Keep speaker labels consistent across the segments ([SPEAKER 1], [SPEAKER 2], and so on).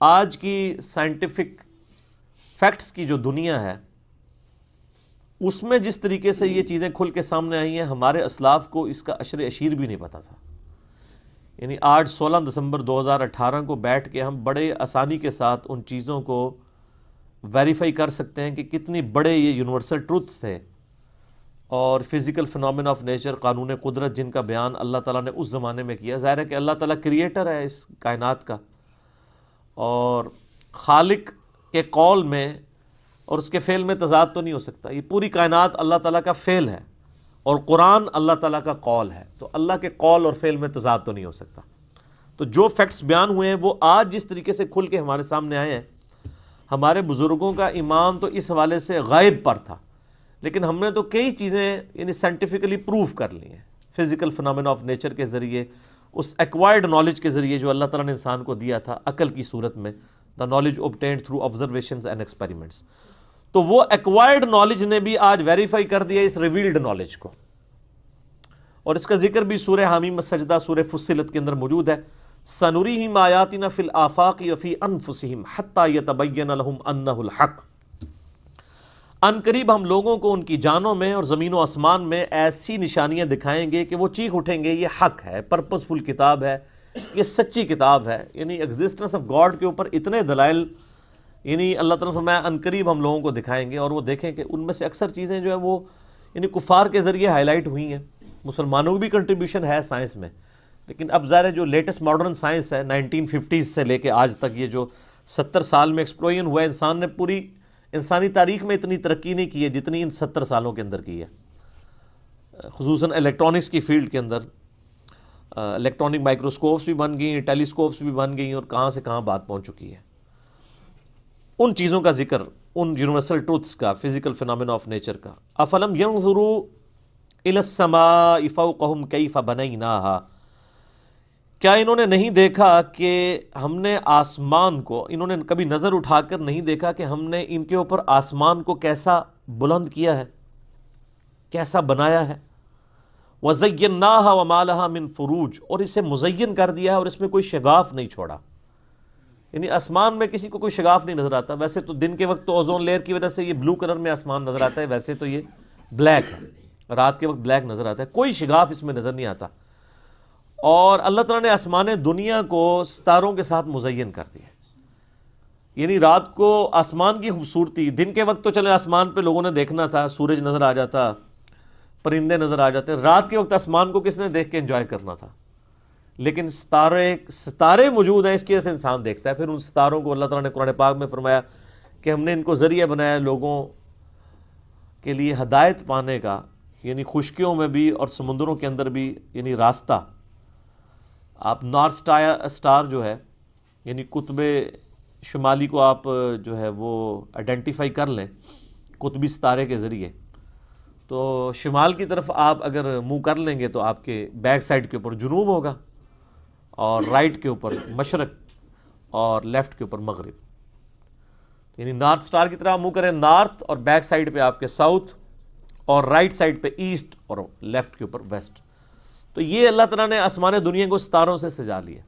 [SPEAKER 1] آج کی scientific facts کی جو دنیا ہے اس میں جس طریقے سے یہ چیزیں کھل کے سامنے آئی ہیں، ہمارے اسلاف کو اس کا عشر اشیر بھی نہیں پتا تھا. یعنی آج 16 دسمبر 2018 کو بیٹھ کے ہم بڑے آسانی کے ساتھ ان چیزوں کو ویریفائی کر سکتے ہیں کہ کتنی بڑے یہ یونیورسل ٹروتھس تھے اور فزیکل فنومنا آف نیچر، قانون قدرت، جن کا بیان اللہ تعالیٰ نے اس زمانے میں کیا. ظاہر ہے کہ اللہ تعالیٰ کریٹر ہے اس کائنات کا، اور خالق کے قول میں اور اس کے فعل میں تضاد تو نہیں ہو سکتا. یہ پوری کائنات اللہ تعالیٰ کا فعل ہے اور قرآن اللہ تعالیٰ کا قول ہے، تو اللہ کے قول اور فعل میں تضاد تو نہیں ہو سکتا. تو جو فیکٹس بیان ہوئے ہیں وہ آج جس طریقے سے کھل کے ہمارے سامنے آئے ہیں، ہمارے بزرگوں کا ایمان تو اس حوالے سے غائب پر تھا، لیکن ہم نے تو کئی چیزیں یعنی سائنٹیفکلی پروف کر لی ہیں فزیکل فنومنا آف نیچر کے ذریعے، اس ایکوائرڈ نالج کے ذریعے جو اللہ تعالیٰ نے انسان کو دیا تھا عقل کی صورت میں، the knowledge obtained through observations and experiments. تو وہ ایکوائرڈ نالج نے بھی آج ویریفائی کر دیا اس ریویلڈ نالج کو، اور اس کا ذکر بھی سورہ حامیم السجدہ، سورہ فصلت کے اندر موجود ہے. سَنُرِيهِمْ آيَاتِنَا فِي الْآفَاقِ وَفِي أَنفُسِهِمْ حَتَّى يَتَبَيَّنَ لَهُمْ أَنَّهُ الْحَقُّ. ان قریب ہم لوگوں کو ان کی جانوں میں اور زمین و آسمان میں ایسی نشانیاں دکھائیں گے کہ وہ چیخ اٹھیں گے یہ حق ہے، پرپسفل کتاب ہے، یہ سچی کتاب ہے. یعنی ایگزسٹنس آف گاڈ کے اوپر اتنے دلائل یعنی اللہ تعالیٰ نے فرمایا ان قریب ہم لوگوں کو دکھائیں گے، اور وہ دیکھیں کہ ان میں سے اکثر چیزیں جو ہیں وہ یعنی کفار کے ذریعے ہائی لائٹ ہوئی ہیں. مسلمانوں کی بھی کنٹریبیوشن ہے سائنس میں، لیکن اب ظاہر ہے جو لیٹسٹ ماڈرن سائنس ہے 1950s سے لے کے آج تک، یہ جو 70 سال میں ایکسپلوژن ہوا ہے، انسان نے پوری انسانی تاریخ میں اتنی ترقی نہیں کی ہے جتنی ان 70 سالوں کے اندر کی ہے، خصوصاً الیکٹرانکس کی فیلڈ کے اندر. الیکٹرانک مائکروسکوپس بھی بن گئی ہیں، ٹیلیسکوپس بھی بن گئی ہیں، اور کہاں سے کہاں بات پہنچ چکی ہے. ان چیزوں کا ذکر، ان یونیورسل ٹروتھس کا، فزیکل فنومنا آف نیچر کا. افلم ينظروا الى السماء فوقهم كيف بنيناها. کیا انہوں نے نہیں دیکھا کہ ہم نے آسمان کو، انہوں نے کبھی نظر اٹھا کر نہیں دیکھا کہ ہم نے ان کے اوپر آسمان کو کیسا بلند کیا ہے، کیسا بنایا ہے. وَزَيَّنَّاهَا وَمَا لَهَا مِن فُرُوجٍ. اور اسے مزین کر دیا ہے اور اس میں کوئی شگاف نہیں چھوڑا. یعنی آسمان میں کسی کو کوئی شگاف نہیں نظر آتا. ویسے تو دن کے وقت تو اوزون لیئر کی وجہ سے یہ بلو کلر میں آسمان نظر آتا ہے، ویسے تو یہ بلیک ہے، رات کے وقت بلیک نظر آتا ہے، کوئی شگاف اس میں نظر نہیں آتا. اور اللہ تعالیٰ نے آسمان دنیا کو ستاروں کے ساتھ مزین کر دیا. یعنی رات کو آسمان کی خوبصورتی، دن کے وقت تو چلے آسمان پہ لوگوں نے دیکھنا تھا، سورج نظر آ جاتا، پرندے نظر آ جاتے، رات کے وقت آسمان کو کس نے دیکھ کے انجوائے کرنا تھا. لیکن ستارے موجود ہیں، اس کی وجہ سے انسان دیکھتا ہے. پھر ان ستاروں کو اللہ تعالیٰ نے قرآن پاک میں فرمایا کہ ہم نے ان کو ذریعہ بنایا لوگوں کے لیے ہدایت پانے کا، یعنی خشکیوں میں بھی اور سمندروں کے اندر بھی، یعنی راستہ. آپ نارتھ سٹار جو ہے، یعنی قطب شمالی کو آپ جو ہے وہ آئیڈینٹیفائی کر لیں قطبی ستارے کے ذریعے، تو شمال کی طرف آپ اگر منہ کر لیں گے تو آپ کے بیک سائڈ کے اوپر جنوب ہوگا، اور رائٹ کے اوپر مشرق، اور لیفٹ کے اوپر مغرب. یعنی نارتھ سٹار کی طرح منہ کریں نارتھ، اور بیک سائڈ پہ آپ کے ساؤتھ، اور رائٹ سائڈ پہ ایسٹ، اور لیفٹ کے اوپر ویسٹ. تو یہ اللہ تعالیٰ نے آسمان دنیا کو ستاروں سے سجا لیا.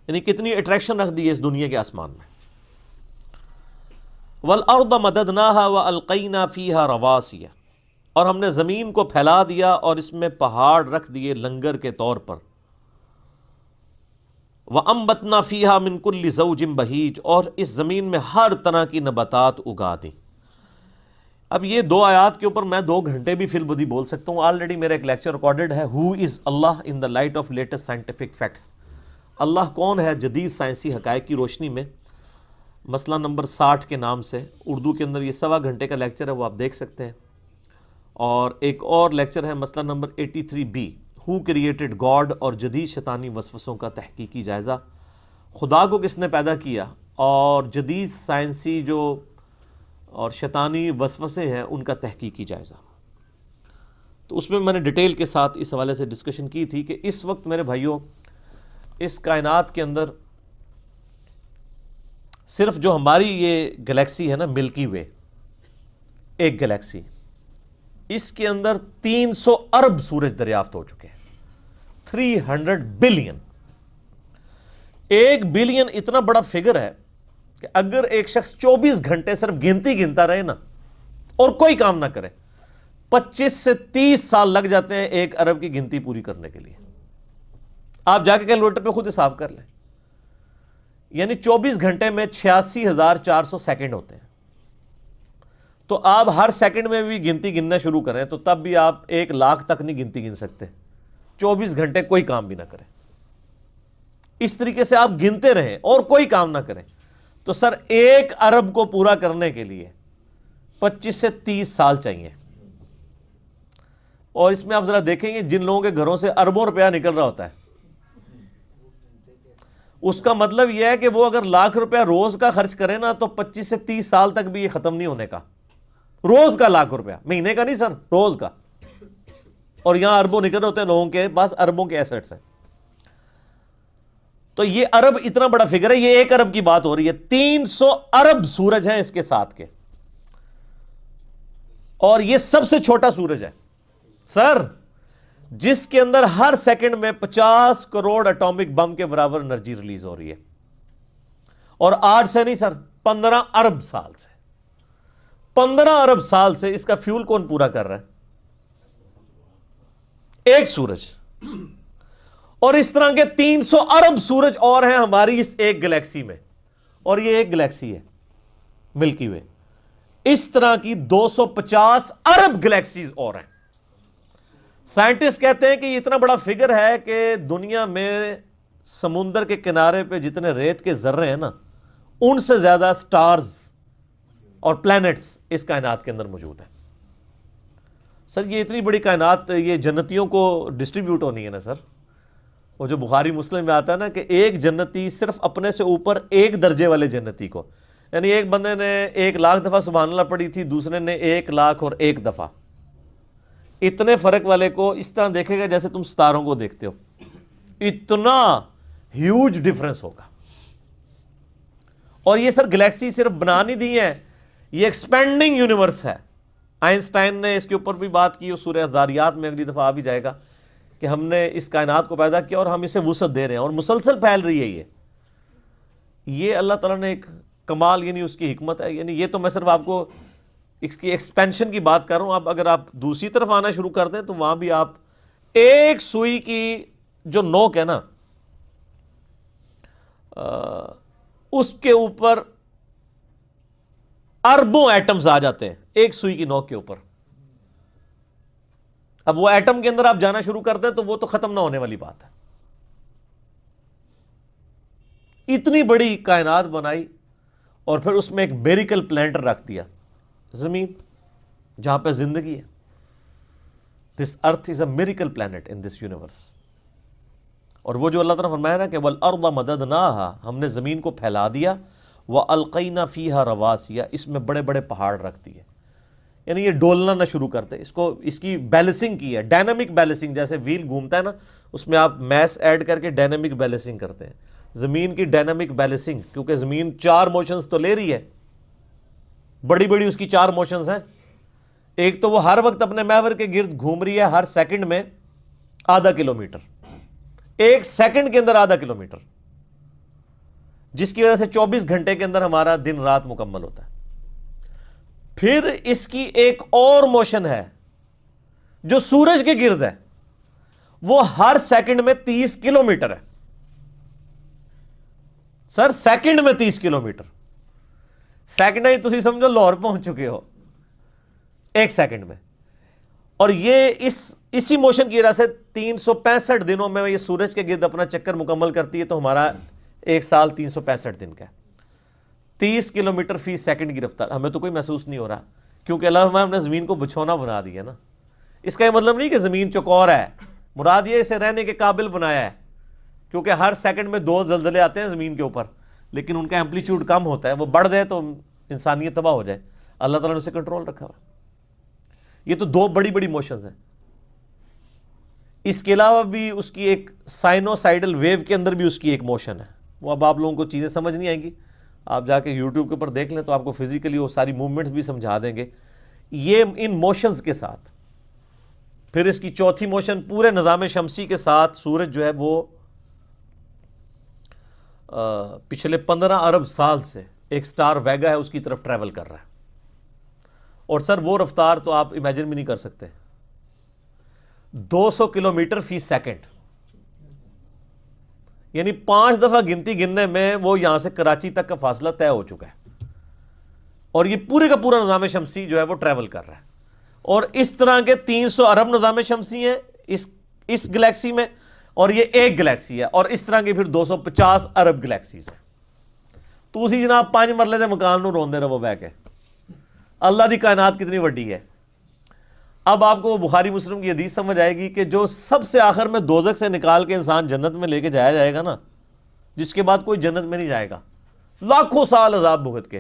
[SPEAKER 1] یعنی کتنی اٹریکشن رکھ دی ہے اس دنیا کے آسمان میں. وَالْأَرْضَ مَدَدْنَاهَا وَأَلْقَيْنَا فِيهَا رَوَاسِيَ. اور ہم نے زمین کو پھیلا دیا اور اس میں پہاڑ رکھ دیے لنگر کے طور پر. وَأَنبَتْنَا فِيهَا مِن كُلِّ زَوْجٍ بَهِيجٍ. اور اس زمین میں ہر طرح کی نباتات اگا دیں. اب یہ دو آیات کے اوپر میں 2 گھنٹے بھی فی البدی بول سکتا ہوں. آلریڈی میرا ایک لیکچر ریکارڈڈ ہے، ہو از اللہ in the light of latest scientific facts. اللہ کون ہے جدید سائنسی حقائق کی روشنی میں، مسئلہ نمبر 60 کے نام سے. اردو کے اندر یہ 1.25 گھنٹے کا لیکچر ہے، وہ آپ دیکھ سکتے ہیں. اور ایک اور لیکچر ہے مسئلہ number 83B، who created God, اور جدید شیطانی وسوسوں کا تحقیقی جائزہ. خدا کو کس نے پیدا کیا، اور جدید سائنسی جو اور شیطانی وسوسے ہیں ان کا تحقیقی جائزہ. تو اس میں نے ڈیٹیل کے ساتھ اس حوالے سے ڈسکشن کی تھی کہ اس وقت میرے بھائیوں اس کائنات کے اندر صرف جو ہماری یہ گلیکسی ہے نا ملکی وے، ایک گلیکسی، اس کے اندر 300 ارب سورج دریافت ہو چکے ہیں، 300 بلین. 1 بلین اتنا بڑا فگر ہے کہ اگر ایک شخص 24 گھنٹے صرف گنتی گنتا رہے نا اور کوئی کام نہ کرے، 25 سے 30 سال لگ جاتے ہیں 1 ارب کی گنتی پوری کرنے کے لیے. آپ جا کے کیلکولیٹر پہ خود حساب کر لیں. یعنی 24 گھنٹے میں 86,400 سیکنڈ ہوتے ہیں. تو آپ ہر سیکنڈ میں بھی گنتی گننا شروع کریں تو تب بھی آپ 1 لاکھ تک نہیں گنتی گن سکتے 24 گھنٹے کوئی کام بھی نہ کریں. اس طریقے سے آپ گنتے رہیں اور کوئی کام نہ کریں تو سر 1 ارب کو پورا کرنے کے لیے 25 سے 30 سال چاہیے. اور اس میں آپ ذرا دیکھیں گے جن لوگوں کے گھروں سے اربوں روپیہ نکل رہا ہوتا ہے، اس کا مطلب یہ ہے کہ وہ اگر لاکھ روپیہ روز کا خرچ کرے نا تو 25 سے 30 سال تک بھی یہ ختم نہیں ہونے کا. روز کا لاکھ روپیہ، مہینے کا نہیں سر، روز کا. اور یہاں اربوں نکل رہے ہوتے ہیں، لوگوں کے پاس اربوں کے ایسٹس ہیں. تو یہ ارب اتنا بڑا فگر ہے. یہ 1 ارب کی بات ہو رہی ہے. 300 ارب سورج ہیں اس کے ساتھ کے، اور یہ سب سے چھوٹا سورج ہے سر، جس کے اندر ہر سیکنڈ میں 50 کروڑ اٹامک بم کے برابر انرجی ریلیز ہو رہی ہے. اور آج سے نہیں سر، 15 ارب سال سے، 15 ارب سال سے اس کا فیول کون پورا کر رہا ہے؟ ایک سورج. اور اس طرح کے 300 ارب سورج اور ہیں ہماری اس ایک گلیکسی میں، اور یہ ایک گلیکسی ہے ملکی وے. اس طرح کی 250 ارب گلیکسیز اور ہیں. سائنٹسٹ کہتے ہیں کہ یہ اتنا بڑا فگر ہے کہ دنیا میں سمندر کے کنارے پہ جتنے ریت کے ذرے ہیں نا، ان سے زیادہ سٹارز اور پلینٹس اس کائنات کے اندر موجود ہیں. سر یہ اتنی بڑی کائنات یہ جنتیوں کو ڈسٹریبیوٹ ہونی ہے نا سر. وہ جو بخاری مسلم میں آتا ہے نا کہ ایک جنتی صرف اپنے سے اوپر 1 درجے والے جنتی کو، یعنی ایک بندے نے 1 لاکھ دفعہ سبحان اللہ پڑھی تھی، دوسرے نے 1 لاکھ اور 1 دفعہ، اتنے فرق والے کو اس طرح دیکھے گا جیسے تم ستاروں کو دیکھتے ہو. اتنا ہیوج ڈیفرنس ہوگا. اور یہ سر گلیکسی صرف بنا نہیں دی ہے، یہ ایکسپینڈنگ یونیورس ہے. آئنسٹائن نے اس کے اوپر بھی بات کی، سورہ ذاریات میں اگلی دفعہ آ بھی جائے گا کہ ہم نے اس کائنات کو پیدا کیا اور ہم اسے وسعت دے رہے ہیں اور مسلسل پھیل رہی ہے. یہ اللہ تعالیٰ نے ایک کمال، یعنی اس کی حکمت ہے. یعنی یہ تو میں صرف آپ کو اس کی ایکسپینشن کی بات کر رہا ہوں. اب اگر آپ دوسری طرف آنا شروع کر دیں تو وہاں بھی آپ ایک سوئی کی جو نوک ہے نا، اس کے اوپر اربوں ایٹمز آ جاتے ہیں ایک سوئی کی نوک کے اوپر. اب وہ ایٹم کے اندر آپ جانا شروع کر دیں تو وہ تو ختم نہ ہونے والی بات ہے. اتنی بڑی کائنات بنائی اور پھر اس میں ایک میریکل پلانٹ رکھ دیا، زمین جہاں پہ زندگی ہے. This earth is a miracle planet in this universe. اور وہ جو اللہ تعالیٰ نے فرمایا نا کہ وَالْأَرْضَ مَدَدْنَاهَا، ہم نے زمین کو پھیلا دیا، وَأَلْقَيْنَا فِيهَا رَوَاسِيَ، اس میں بڑے بڑے پہاڑ رکھ دیے. یعنی یہ ڈولنا نہ شروع کرتے، اس کی بیلنسنگ کی ہے، ڈائنامک بیلنسنگ. جیسے ویل گھومتا ہے نا، اس میں آپ میس ایڈ کر کے ڈائنامک بیلنسنگ کرتے ہیں. زمین کی ڈائنامک بیلنسنگ، کیونکہ زمین 4 موشنز تو لے رہی ہے، بڑی بڑی اس کی 4 موشنز ہیں. ایک تو وہ ہر وقت اپنے محور کے گرد گھوم رہی ہے، ہر سیکنڈ میں ½ کلومیٹر، 1 سیکنڈ کے اندر ½ کلومیٹر، جس کی وجہ سے 24 گھنٹے کے اندر ہمارا دن رات مکمل ہوتا ہے. پھر اس کی ایک اور موشن ہے جو سورج کے گرد ہے، وہ ہر سیکنڈ میں 30 کلومیٹر ہے. سر سیکنڈ میں 30 کلومیٹر، سیکنڈ ہی تسی سمجھو لاہور پہنچ چکے ہو 1 سیکنڈ میں. اور یہ اسی موشن کی وجہ سے 365 دنوں میں یہ سورج کے گرد اپنا چکر مکمل کرتی ہے. تو ہمارا 1 سال 365 دن کا ہے. 30 کلومیٹر فی سیکنڈ کی رفتار. ہمیں تو کوئی محسوس نہیں ہو رہا کیونکہ اللہ نے زمین کو بچھونا بنا دیا نا. اس کا یہ مطلب نہیں کہ زمین چوکور ہے، مراد یہ اسے رہنے کے قابل بنایا ہے، کیونکہ ہر سیکنڈ میں 2 زلزلے آتے ہیں زمین کے اوپر، لیکن ان کا ایمپلیٹیوڈ کم ہوتا ہے. وہ بڑھ جائے تو انسانیت تباہ ہو جائے. اللہ تعالیٰ نے اسے کنٹرول رکھا ہوا. یہ تو 2 بڑی بڑی موشنز ہیں. اس کے علاوہ بھی اس کی ایک سائنوسائیڈل ویو کے اندر بھی اس کی ایک موشن ہے. وہ اب آپ لوگوں کو چیزیں سمجھ نہیں آئیں گی، آپ جا کے یوٹیوب کے اوپر دیکھ لیں تو آپ کو فزیکلی وہ ساری موومنٹس بھی سمجھا دیں گے. یہ ان موشنز کے ساتھ پھر اس کی چوتھی موشن پورے نظام شمسی کے ساتھ سورج جو ہے وہ پچھلے 15 ارب سال سے ایک سٹار ویگا ہے اس کی طرف ٹریول کر رہا ہے، اور سر وہ رفتار تو آپ امیجن بھی نہیں کر سکتے، 200 کلومیٹر فی سیکنڈ، یعنی 5 دفعہ گنتی گننے میں وہ یہاں سے کراچی تک کا فاصلہ طے ہو چکا ہے، اور یہ پورے کا پورا نظام شمسی جو ہے وہ ٹریول کر رہا ہے، اور اس طرح کے 300 ارب نظام شمسی ہیں اس گلیکسی میں، اور یہ ایک گلیکسی ہے، اور اس طرح کے پھر 250 ارب گلیکسیز ہیں۔ تو اسی جناب 5 مرلے دے مکان نو روندے رہو بہ کے، اللہ دی کائنات کتنی وڈی ہے۔ اب آپ کو وہ بخاری مسلم کی حدیث سمجھ آئے گی کہ جو سب سے آخر میں دوزخ سے نکال کے انسان جنت میں لے کے جایا جائے گا نا، جس کے بعد کوئی جنت میں نہیں جائے گا، لاکھوں سال عذاب بھگت کے،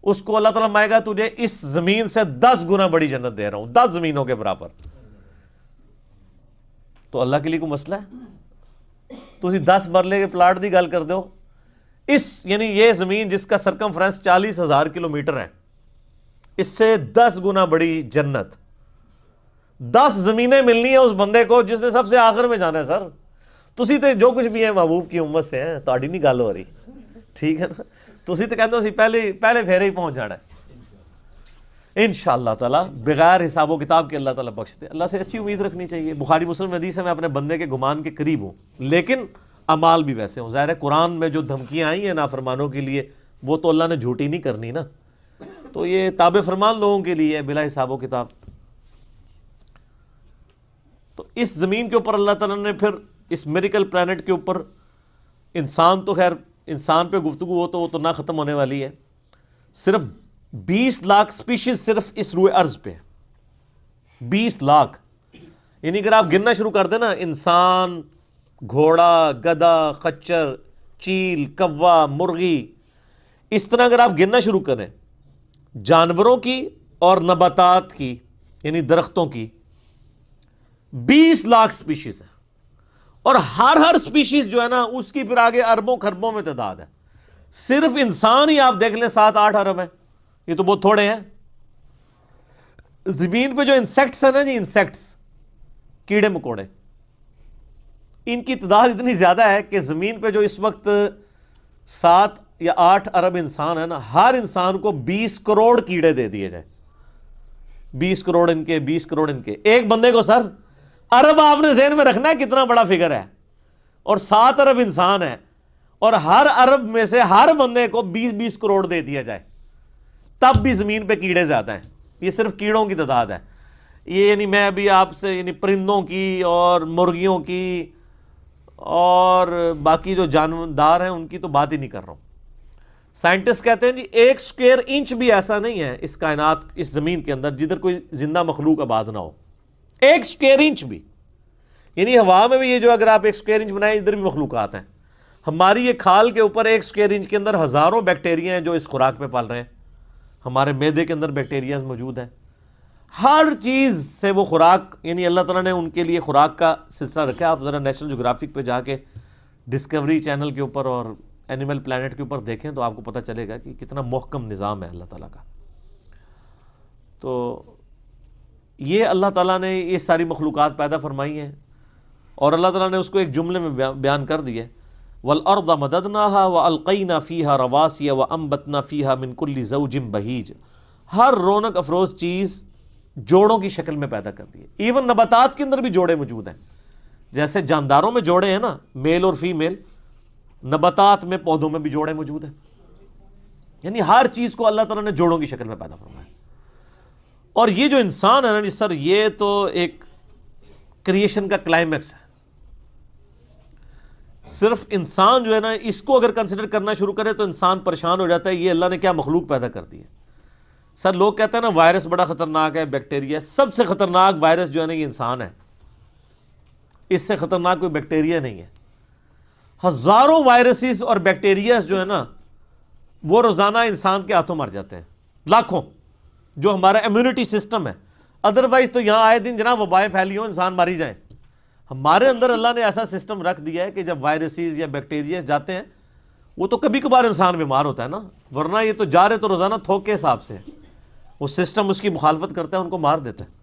[SPEAKER 1] اس کو اللہ تعالیٰ مائے گا تجھے اس زمین سے 10 گنا بڑی جنت دے رہا ہوں، 10 زمینوں کے برابر۔ تو اللہ کے لیے کوئی مسئلہ ہے؟ تو اسی 10 مرلے کے پلاٹ دی گل کر دو، یعنی یہ زمین جس کا سرکمفرنس 40,000 کلومیٹر ہے، اس سے 10 گنا بڑی جنت، 10 زمینیں ملنی ہیں اس بندے کو جس نے سب سے آخر میں جانا ہے۔ سر تسی تے جو کچھ بھی ہیں محبوب کی امت سے ہیں، تہاڈی نہیں گل ہو رہی، ٹھیک ہے نا؟ تسی تے کہندے ہو اسی پہلے پھیرے ہی پہنچ جانا ہے انشاءاللہ تعالیٰ، بغیر حساب و کتاب کے اللہ تعالیٰ بخش دے۔ اللہ سے اچھی امید رکھنی چاہیے۔ بخاری مسلم حدیث ہے میں اپنے بندے کے گمان کے قریب ہوں، لیکن اعمال بھی ویسے ہوں۔ ظاہر ہے قرآن میں جو دھمکیاں آئی ہیں نافرمانوں کے لیے، وہ تو اللہ نے جھوٹی نہیں کرنی نا، تو یہ تابع فرمان لوگوں کے لیے ہے بلا حساب و کتاب۔ تو اس زمین کے اوپر اللہ تعالیٰ نے پھر اس میریکل پلانٹ کے اوپر انسان تو خیر انسان پہ گفتگو ہو تو وہ تو نہ ختم ہونے والی ہے، صرف 20 لاکھ سپیشیز صرف اس روئے ارض پہ، 20 لاکھ، یعنی اگر آپ گننا شروع کر دیں نا، انسان، گھوڑا، گدھا، خچر، چیل، کوا، مرغی، اس طرح اگر آپ گننا شروع کریں جانوروں کی اور نباتات کی، یعنی درختوں کی، 20 لاکھ سپیشیز ہیں، اور ہر سپیشیز جو ہے نا اس کی پھر آگے اربوں خربوں میں تعداد ہے۔ صرف انسان ہی آپ دیکھ لیں 7-8 ارب ہیں، یہ تو بہت تھوڑے ہیں۔ زمین پہ جو انسیکٹس ہیں نا جی، انسیکٹس، کیڑے مکوڑے، ان کی تعداد اتنی زیادہ ہے کہ زمین پہ جو اس وقت 7 یا 8 ارب انسان ہے نا، ہر انسان کو 20 کروڑ کیڑے دے دیے جائے، 20 کروڑ ان کے، 20 کروڑ ان کے، ایک بندے کو سر ارب آپ نے ذہن میں رکھنا ہے کتنا بڑا فگر ہے، اور 7 ارب انسان ہے، اور ہر ارب میں سے ہر بندے کو 20-20 کروڑ دے دیا جائے، تب بھی زمین پہ کیڑے زیادہ ہیں۔ یہ صرف کیڑوں کی تعداد ہے، یہ یعنی میں ابھی آپ سے یعنی پرندوں کی اور مرغیوں کی اور باقی جو جاندار ہیں ان کی تو بات ہی نہیں کر رہا ہوں۔ سائنٹسٹ کہتے ہیں جی 1 اسکوائر انچ بھی ایسا نہیں ہے اس کائنات، اس زمین کے اندر جدھر کوئی زندہ مخلوق آباد نہ ہو، 1 اسکوائر انچ بھی، یعنی ہوا میں بھی یہ جو اگر آپ 1 اسکوائر انچ بنائیں ادھر بھی مخلوقات ہیں۔ ہماری یہ کھال کے اوپر 1 اسکوائر انچ کے اندر ہزاروں بیکٹیریا ہیں جو اس خوراک پہ پال رہے ہیں، ہمارے معدے کے اندر بیکٹیریاز موجود ہیں، ہر چیز سے وہ خوراک، یعنی اللہ تعالیٰ نے ان کے لیے خوراک کا سلسلہ رکھا ہے۔ آپ ذرا نیشنل جغرافک پہ جا کے ڈسکوری چینل کے اوپر اور اینیمل پلانٹ کے اوپر دیکھیں تو آپ کو پتہ چلے گا کہ کتنا محکم نظام ہے اللہ تعالیٰ کا۔ تو یہ اللہ تعالیٰ نے یہ ساری مخلوقات پیدا فرمائی ہیں، اور اللہ تعالیٰ نے اس کو ایک جملے میں بیان کر دیا ہے، وَالْأَرْضَ مَدَدْنَاهَا وَأَلْقَيْنَا فِيهَا رَوَاسِيَ وَأَنبَتْنَا فِيهَا مِنْ كُلِّ زَوْجٍ بَهِيجٍ، ہر رونق افروز چیز جوڑوں کی شکل میں پیدا کر دی ہے۔ ایون نباتات کے اندر بھی جوڑے موجود ہیں، جیسے جانداروں میں جوڑے ہیں نا، میل اور فیمیل، نباتات میں، پودوں میں بھی جوڑے موجود ہیں، یعنی ہر چیز کو اللہ تعالیٰ نے جوڑوں کی شکل میں پیدا فرمایا۔ اور یہ جو انسان ہے نا جی سر، یہ تو ایک کریشن کا کلائمیکس ہے۔ صرف انسان جو ہے نا اس کو اگر کنسیڈر کرنا شروع کرے تو انسان پریشان ہو جاتا ہے، یہ اللہ نے کیا مخلوق پیدا کر دی ہے۔ سر لوگ کہتے ہیں نا وائرس بڑا خطرناک ہے، بیکٹیریا، سب سے خطرناک وائرس جو ہے نا یہ انسان ہے، اس سے خطرناک کوئی بیکٹیریا نہیں ہے۔ ہزاروں وائرسز اور بیکٹیریاز جو ہے نا وہ روزانہ انسان کے ہاتھوں مر جاتے ہیں، لاکھوں، جو ہمارا امیونٹی سسٹم ہے۔ ادروائز تو یہاں آئے دن جناب وبائیں پھیلی ہوں، انسان ماری جائیں۔ ہمارے اندر اللہ نے ایسا سسٹم رکھ دیا ہے کہ جب وائرسز یا بیکٹیریاز جاتے ہیں وہ تو کبھی کبھار انسان بیمار ہوتا ہے نا، ورنہ یہ تو جا رہے تو روزانہ تھوک کے حساب سے، وہ سسٹم اس کی مخالفت کرتا ہے، ان کو مار دیتا ہے۔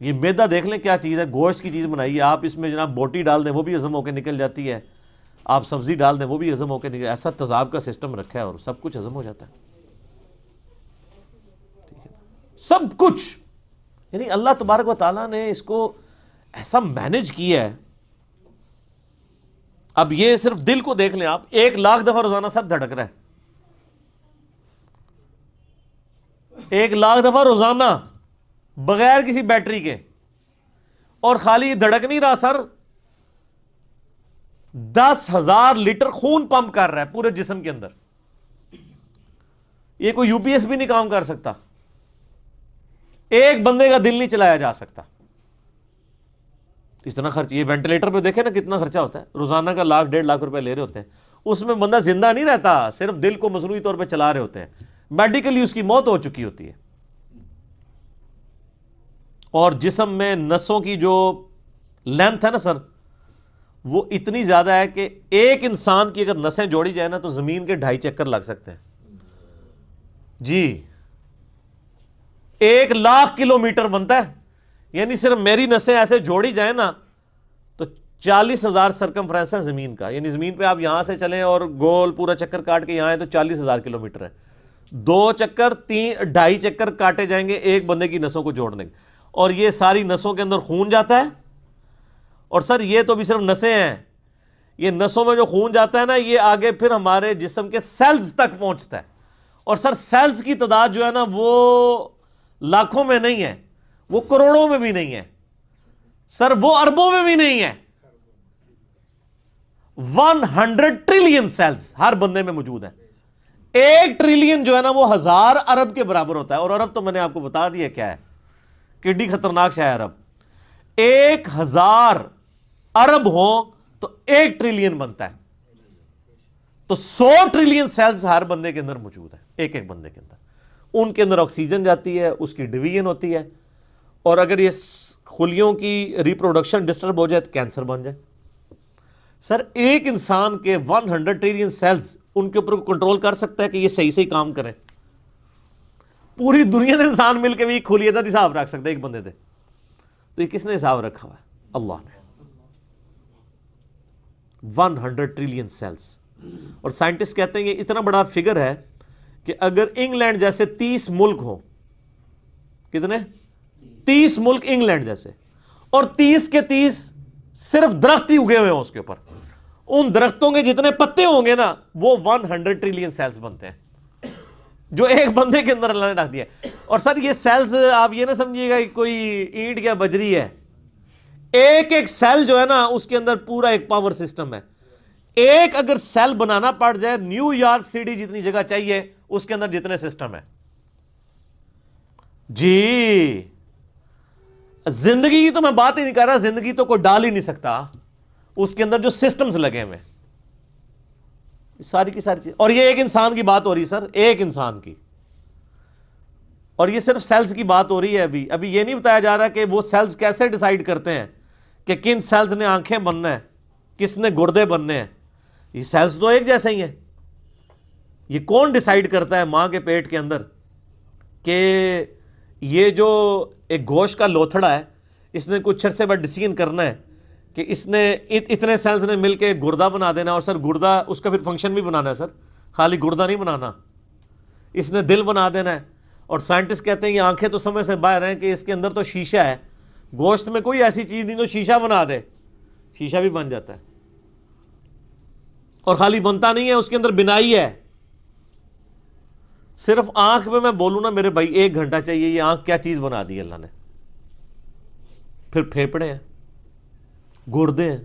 [SPEAKER 1] یہ میدا دیکھ لیں کیا چیز ہے، گوشت کی چیز بنائی ہے، آپ اس میں جناب بوٹی ڈال دیں وہ بھی ہضم ہو کے نکل جاتی ہے، آپ سبزی ڈال دیں وہ بھی ہضم ہو کے نکلے. ایسا تذاب کا سسٹم رکھا ہے اور سب کچھ ہضم ہو جاتا ہے. سب کچھ یعنی اللہ تبارک و تعالیٰ نے اس کو ایسا مینج کیا ہے. اب یہ صرف دل کو دیکھ لیں آپ, 1,00,000 دفعہ روزانہ سب دھڑک رہا ہے, 1,00,000 دفعہ روزانہ بغیر کسی بیٹری کے, اور خالی دھڑک نہیں رہا سر, 10,000 لیٹر خون پمپ کر رہا ہے پورے جسم کے اندر. یہ کوئی یو پی ایس بھی نہیں کام کر سکتا, ایک بندے کا دل نہیں چلایا جا سکتا. اتنا خرچ, یہ وینٹیلیٹر پہ دیکھیں نا کتنا خرچہ ہوتا ہے, روزانہ کا 1,00,000 1.5 لاکھ روپے لے رہے ہوتے ہیں. اس میں بندہ زندہ نہیں رہتا, صرف دل کو مصنوعی طور پہ چلا رہے ہوتے ہیں, میڈیکلی اس کی موت ہو چکی ہوتی ہے. اور جسم میں نسوں کی جو لینتھ ہے نا سر, وہ اتنی زیادہ ہے کہ ایک انسان کی اگر نسیں جوڑی جائے نا تو زمین کے 2.5 چکر لگ سکتے ہیں. جی 1,00,000 کلومیٹر بنتا ہے, یعنی صرف میری نسیں ایسے جوڑی جائیں نا تو 40,000 سرکمفرنس ہے زمین کا. یعنی زمین پہ آپ یہاں سے چلیں اور گول پورا چکر کاٹ کے یہاں آئیں تو 40,000 کلومیٹر ہے. 2 چکر 2.5 چکر کاٹے جائیں گے ایک بندے کی نسوں کو جوڑنے کے. اور یہ ساری نسوں کے اندر خون جاتا ہے. اور سر یہ تو بھی صرف نسیں ہیں, یہ نسوں میں جو خون جاتا ہے نا یہ آگے پھر ہمارے جسم کے سیلز تک پہنچتا ہے. اور سر سیلز کی تعداد جو ہے نا وہ لاکھوں میں نہیں ہے, وہ کروڑوں میں بھی نہیں ہے سر, وہ اربوں میں بھی نہیں ہے. 100 ٹریلین سیلز ہر بندے میں موجود ہیں. 1 ٹریلین جو ہے نا وہ 1000 ارب کے برابر ہوتا ہے. اور ارب تو میں نے آپ کو بتا دیا کیا ہے, کڈی خطرناک شے ہے ارب. 1000 ارب ہوں تو 1 ٹریلین بنتا ہے. تو 100 ٹریلین سیلز ہر بندے کے اندر موجود ہیں, ایک ایک بندے کے اندر. ان کے اندر آکسیجن جاتی ہے, اس کی ڈویژن ہوتی ہے, اور اگر یہ خلیوں کی ریپروڈکشن ڈسٹرب ہو جائے تو کینسر بن جائے. سر ایک انسان کے 100 ٹریلین سیلز ان کے اوپر کنٹرول کر سکتا ہے کہ یہ صحیح صحیح کام کریں. پوری دنیا کے انسان مل کے بھی خلیے کا حساب رکھ سکتے ایک بندے دے. تو یہ کس نے حساب رکھا ہوا ہے؟ اللہ نے. 100 ٹریلین سیلز. اور سائنٹسٹ کہتے ہیں کہ اتنا بڑا فگر ہے کہ اگر انگلینڈ جیسے 30 ملک ہوں, کتنے 30 ملک انگلینڈ جیسے, اور 30 کے 30 صرف درخت ہی اگے ہوئے ہوں اس کے اوپر, ان درختوں کے جتنے پتے ہوں گے نا وہ 100 ٹریلین سیلز بنتے ہیں جو ایک بندے کے اندر اللہ نے رکھ دیا. اور سر یہ سیلز آپ یہ نہ سمجھیے گا کہ کوئی اینٹ یا بجری ہے, ایک ایک سیل جو ہے نا اس کے اندر پورا ایک پاور سسٹم ہے. ایک اگر سیل بنانا پڑ جائے, نیو یارک سٹی جتنی جگہ چاہیے اس کے اندر جتنے سسٹم ہے. جی زندگی کی تو میں بات ہی نہیں کر رہا, زندگی تو کوئی ڈال ہی نہیں سکتا اس کے اندر جو سسٹمز لگے ہوئے ساری کی ساری چیز. اور یہ ایک انسان کی بات ہو رہی سر, ایک انسان کی, اور یہ صرف سیلز کی بات ہو رہی ہے. ابھی یہ نہیں بتایا جا رہا کہ وہ سیلز کیسے ڈیسائیڈ کرتے ہیں کہ کن سیلز نے آنکھیں بننا ہے, کس نے گردے بننے ہیں. یہ سیلز تو ایک جیسے ہی ہیں. یہ کون ڈیسائیڈ کرتا ہے ماں کے پیٹ کے اندر کہ یہ جو ایک گوشت کا لوتھڑا ہے اس نے کچھ عرصے بعد ڈیسیژن کرنا ہے کہ اس نے اتنے سیلز نے مل کے گردہ بنا دینا. اور سر گردہ اس کا پھر فنکشن بھی بنانا ہے سر, خالی گردہ نہیں بنانا, اس نے دل بنا دینا ہے. اور سائنٹسٹ کہتے ہیں یہ آنکھیں تو سمجھ سے باہر ہیں کہ اس کے اندر تو شیشہ ہے, گوشت میں کوئی ایسی چیز نہیں جو شیشہ بنا دے, شیشہ بھی بن جاتا ہے. اور خالی بنتا نہیں ہے, اس کے اندر بنائی ہے. صرف آنکھ میں بولوں نا میرے بھائی 1 گھنٹہ چاہیے, یہ آنکھ کیا چیز بنا دی اللہ نے. پھر پھیپڑے ہیں, گردے ہیں,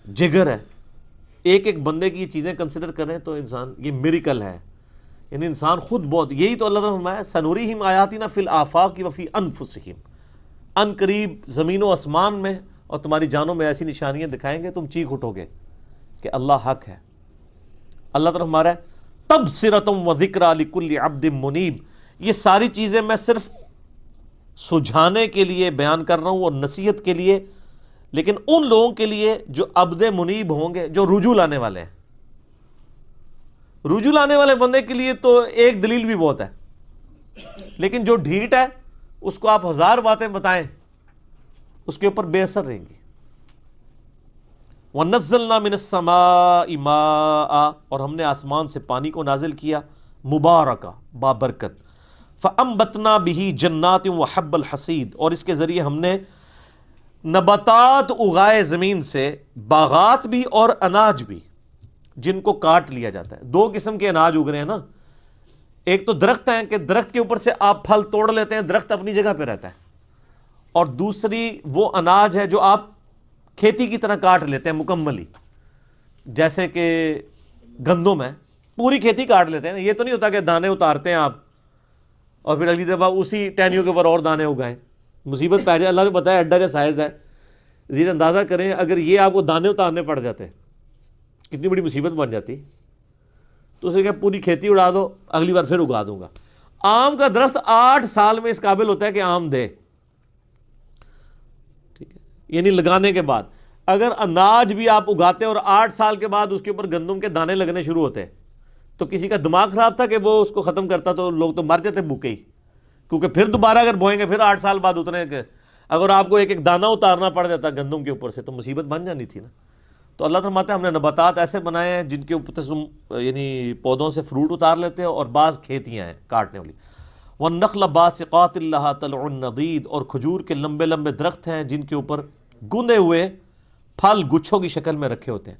[SPEAKER 1] جگر ہے. ایک ایک بندے کی یہ چیزیں کنسیڈر کریں تو انسان یہ میریکل ہے. یعنی انسان خود بہت, یہی تو اللہ نے فرمایا سنوریہم آیاتنا فی الآفاق وفی انفسہم, ان قریب زمین و آسمان میں اور تمہاری جانوں میں ایسی نشانیاں دکھائیں گے تم چیخ اٹھو گے کہ اللہ حق ہے. اللہ تعالیٰ ہمارا تبصرۃ و ذکریٰ لکل عبد منیب. یہ ساری چیزیں میں صرف سجھانے کے لیے بیان کر رہا ہوں اور نصیحت کے لیے, لیکن ان لوگوں کے لیے جو عبد منیب ہوں گے, جو رجوع لانے والے ہیں. رجوع لانے والے بندے کے لیے تو ایک دلیل بھی بہت ہے, لیکن جو ڈھیٹ ہے اس کو آپ 1000 باتیں بتائیں اس کے اوپر بے اثر رہیں گی. وَنَزَّلْنَا مِنَ السَّمَاءِ مَاءً، اور ہم نے آسمان سے پانی کو نازل کیا، مبارکہ بابرکت، فَأَنبَتْنَا بِهِ جَنَّاتٍ وَحَبَّ الْحَصِيدِ، اور اس کے ذریعے ہم نے نباتات اگائے زمین سے، باغات بھی اور اناج بھی جن کو کاٹ لیا جاتا ہے۔ دو قسم کے اناج اگ رہے ہیں نا، ایک تو درخت ہیں کہ درخت کے اوپر سے آپ پھل توڑ لیتے ہیں، درخت اپنی جگہ پہ رہتا ہے، اور دوسری وہ اناج ہے جو آپ کھیتی کی طرح کاٹ لیتے ہیں مکمل ہی، جیسے کہ گندم ہے، پوری کھیتی کاٹ لیتے ہیں۔ یہ تو نہیں ہوتا کہ دانے اتارتے ہیں آپ اور پھر اگلی دفعہ اسی ٹہنیوں کے اوپر اور دانے اگائیں، مصیبت پہ جائے۔ اللہ نے بتایا اڈا کا سائز ہے، زیر اندازہ کریں اگر یہ آپ کو دانے اتارنے پڑ جاتے کتنی بڑی مصیبت بن جاتی۔ تو اسے کہ پوری کھیتی اڑا دو، اگلی بار پھر اگا دوں گا۔ آم کا درخت 8 سال میں اس قابل ہوتا ہے کہ آم دے، ٹھیک ہے، یعنی لگانے کے بعد۔ اگر اناج بھی آپ اگاتے اور 8 سال کے بعد اس کے اوپر گندم کے دانے لگنے شروع ہوتے تو کسی کا دماغ خراب تھا کہ وہ اس کو ختم کرتا، تو لوگ تو مر جاتے بھوکے ہی، کیونکہ پھر دوبارہ اگر بوئیں گے پھر 8 سال بعد اتنے کہ اگر آپ کو ایک ایک دانہ اتارنا پڑ جاتا گندم کے اوپر سے تو مصیبت بن جانی تھی نا۔ تو اللہ فرماتا ہے ہم نے نباتات ایسے بنائے ہیں جن کے اوپر سے یعنی پودوں سے فروٹ اتار لیتے ہیں، اور بعض کھیتیاں ہیں کاٹنے والی۔ وَالنَّخْلَ بَاسِقَاتٍ لَهَا طَلْعٌ نَضِيدٌ، اور کھجور کے لمبے لمبے درخت ہیں جن کے اوپر گندے ہوئے پھل گچھوں کی شکل میں رکھے ہوتے ہیں۔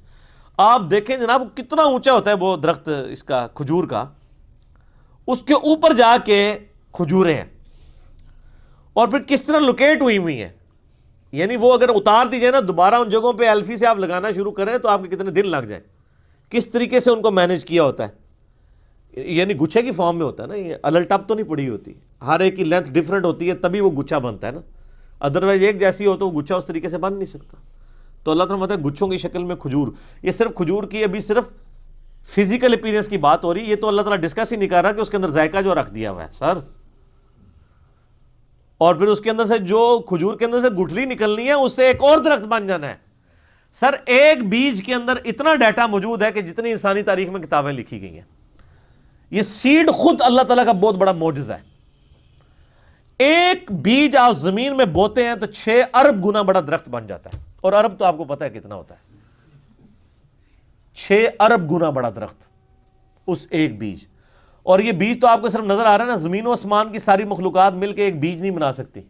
[SPEAKER 1] آپ دیکھیں جناب کتنا اونچا ہوتا ہے وہ درخت اس کا کھجور کا، اس کے اوپر جا کے کھجوریں ہیں، اور پھر کس طرح لوکیٹ ہوئی ہیں، یعنی وہ اگر اتار دی جائے نا دوبارہ ان جگہوں پہ ایلفی سے آپ لگانا شروع کریں تو آپ کے کتنے دن لگ جائیں۔ کس طریقے سے ان کو مینیج کیا ہوتا ہے، یعنی گچھے کی فارم میں ہوتا ہے نا، یہ الل ٹپ تو نہیں پڑی ہوتی، ہر ایک کی لینتھ ڈیفرنٹ ہوتی ہے تبھی وہ گچھا بنتا ہے نا، ادروائز ایک جیسی ہو تو وہ گچھا اس طریقے سے بن نہیں سکتا۔ تو اللہ تعالیٰ فرماتا ہے گچھوں کی شکل میں کھجور۔ یہ صرف کھجور کی ابھی صرف فزیکل اپیرنس کی بات ہو رہی، یہ تو اللہ تعالیٰ ڈسکس ہی نہیں کر رہا کہ اس کے اندر ذائقہ جو رکھ دیا ہوا ہے سر، اور پھر اس کے اندر سے جو کھجور کے اندر سے گٹھلی نکلنی ہے اس سے ایک اور درخت بن جانا ہے۔ سر ایک بیج کے اندر اتنا ڈیٹا موجود ہے کہ جتنی انسانی تاریخ میں کتابیں لکھی گئی ہیں، یہ سیڈ خود اللہ تعالیٰ کا بہت بڑا معجزہ ہے۔ ایک بیج آپ زمین میں بوتے ہیں تو 6 ارب گنا بڑا درخت بن جاتا ہے، اور ارب تو آپ کو پتہ ہے کتنا ہوتا ہے، 6 ارب گنا بڑا درخت اس ایک بیج۔ اور یہ بیج تو آپ کو صرف نظر آ رہا ہے نا، زمین و آسمان کی ساری مخلوقات مل کے ایک بیج نہیں بنا سکتی،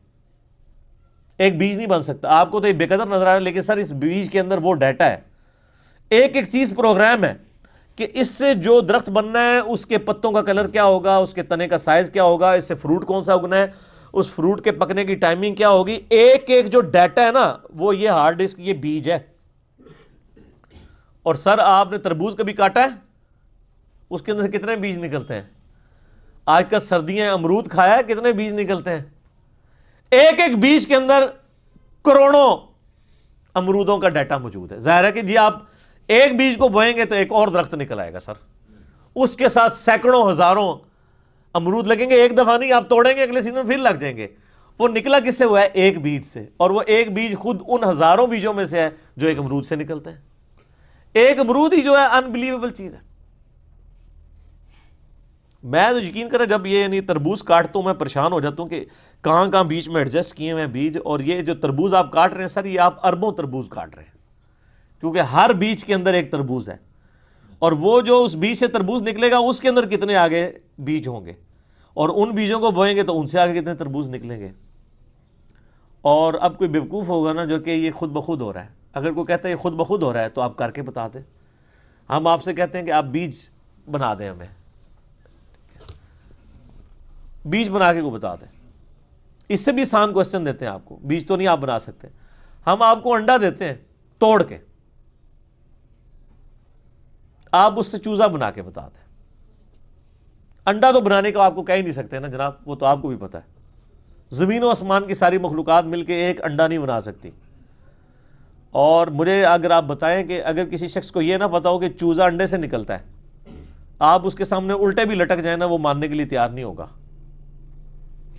[SPEAKER 1] ایک بیج نہیں بن سکتا۔ آپ کو تو یہ بے قدر نظر آ رہا ہے، لیکن سر اس بیج کے اندر وہ ڈیٹا ہے، ایک ایک چیز پروگرام ہے کہ اس سے جو درخت بننا ہے اس کے پتوں کا کلر کیا ہوگا، اس کے تنے کا سائز کیا ہوگا، اس سے فروٹ کون سا اگنا ہے، اس فروٹ کے پکنے کی ٹائمنگ کیا ہوگی، ایک ایک جو ڈیٹا ہے نا وہ یہ ہارڈ ڈسک یہ بیج ہے۔ اور سر آپ نے تربوز کبھی کاٹا ہے؟ اس کے اندر سے کتنے بیج نکلتے ہیں؟ آج کا سردیاں امرود کھایا ہے، کتنے بیج نکلتے ہیں؟ ایک ایک بیج کے اندر کروڑوں امرودوں کا ڈیٹا موجود ہے۔ ظاہر ہے کہ جی آپ ایک بیج کو بوئیں گے تو ایک اور درخت نکل آئے گا سر، اس کے ساتھ سینکڑوں ہزاروں امرود لگیں گے، ایک دفعہ نہیں، آپ توڑیں گے اگلے سیزن پھر لگ جائیں گے۔ وہ نکلا کس سے ہوا ہے؟ ایک بیج سے، اور وہ ایک بیج خود ان ہزاروں بیجوں میں سے ہے جو ایک امرود سے نکلتے ہیں۔ ایک امرود ہی جو ہے انبلیویبل چیز ہے۔ میں تو یقین کریں جب یہ یعنی تربوز کاٹتا ہوں میں پریشان ہو جاتا ہوں کہ کہاں بیچ میں ایڈجسٹ کیے ہوئے ہیں بیج، اور یہ جو تربوز آپ کاٹ رہے ہیں سر یہ آپ اربوں تربوز کاٹ رہے ہیں، کیونکہ ہر بیج کے اندر ایک تربوز ہے، اور وہ جو اس بیج سے تربوز نکلے گا اس کے اندر کتنے آگے بیج ہوں گے، اور ان بیجوں کو بوئیں گے تو ان سے آگے کتنے تربوز نکلیں گے۔ اور اب کوئی بیوقوف ہوگا نا جو کہ یہ خود بخود ہو رہا ہے، اگر کوئی کہتا ہے یہ خود بخود ہو رہا ہے تو آپ کر کے بتا دیں۔ ہم آپ سے کہتے ہیں کہ آپ بیج بنا دیں، ہمیں بیج بنا کے کو بتا دیں، اس سے بھی آسان کوسچن دیتے ہیں آپ کو، بیج تو نہیں آپ بنا سکتے، ہم آپ کو انڈا دیتے ہیں توڑ کے، آپ اس سے چوزا بنا کے بتا دیں۔ انڈا تو بنانے کا آپ کو کہہ ہی نہیں سکتے نا جناب، وہ تو آپ کو بھی پتا ہے، زمین و آسمان کی ساری مخلوقات مل کے ایک انڈا نہیں بنا سکتی۔ اور مجھے اگر آپ بتائیں کہ اگر کسی شخص کو یہ نہ پتا ہو کہ چوزا انڈے سے نکلتا ہے، آپ اس کے سامنے الٹے بھی لٹک جائیں نا وہ ماننے کے لیے تیار نہیں ہوگا،